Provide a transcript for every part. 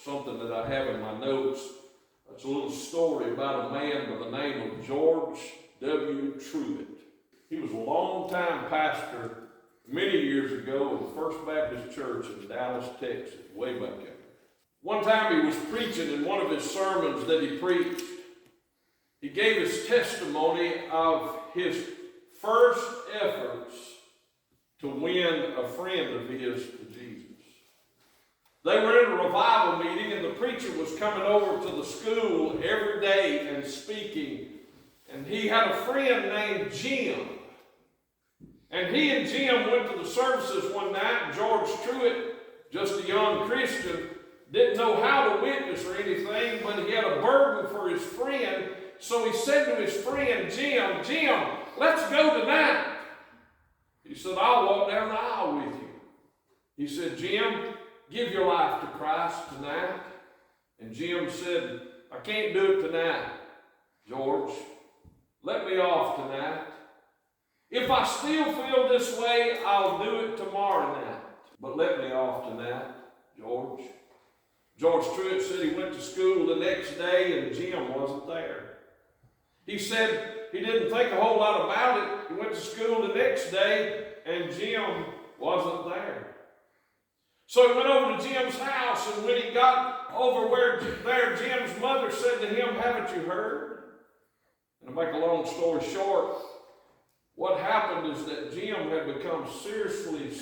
something that I have in my notes. It's a little story about a man by the name of George W. Truett. He was a long-time pastor many years ago in the First Baptist Church in Dallas, Texas, way back there. One time he was preaching in one of his sermons that he preached. He gave his testimony of his first efforts to win a friend of his to Jesus. They were in a revival meeting, and the preacher was coming over to the school every day and speaking. And he had a friend named Jim. And he and Jim went to the services one night. George Truett, just a young Christian, didn't know how to witness or anything, but he had a burden for his friend. So he said to his friend, Jim, let's go tonight. He said, I'll walk down the aisle with you. He said, Jim, give your life to Christ tonight. And Jim said, I can't do it tonight, George. Let me off tonight. If I still feel this way, I'll do it tomorrow night. But let me off tonight, George. George Truett said he went to school the next day and Jim wasn't there. He said he didn't think a whole lot about it. He went to school the next day and Jim wasn't there. So he went over to Jim's house, and when he got over there, Jim's mother said to him, haven't you heard? And to make a long story short, what happened is that Jim had become seriously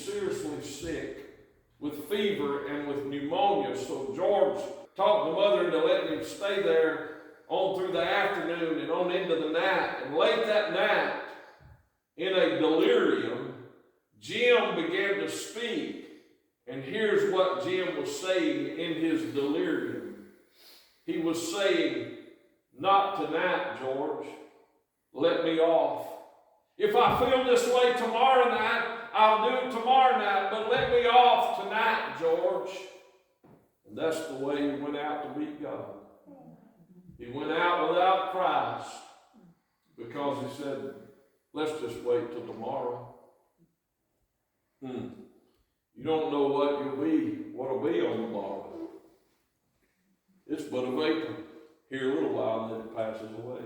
sick with fever and with pneumonia. So George talked the mother into letting him stay there on through the afternoon and on into the night. And late that night, in a delirium, Jim began to speak. And here's what Jim was saying in his delirium. He was saying, not tonight, George. Let me off. If I feel this way tomorrow night, I'll do it tomorrow night, but let me off tonight, George. And that's the way he went out to meet God. He went out without Christ because he said, let's just wait till tomorrow. You don't know what'll be on the morrow. It's but a vapor. Here a little while, and then it passes away.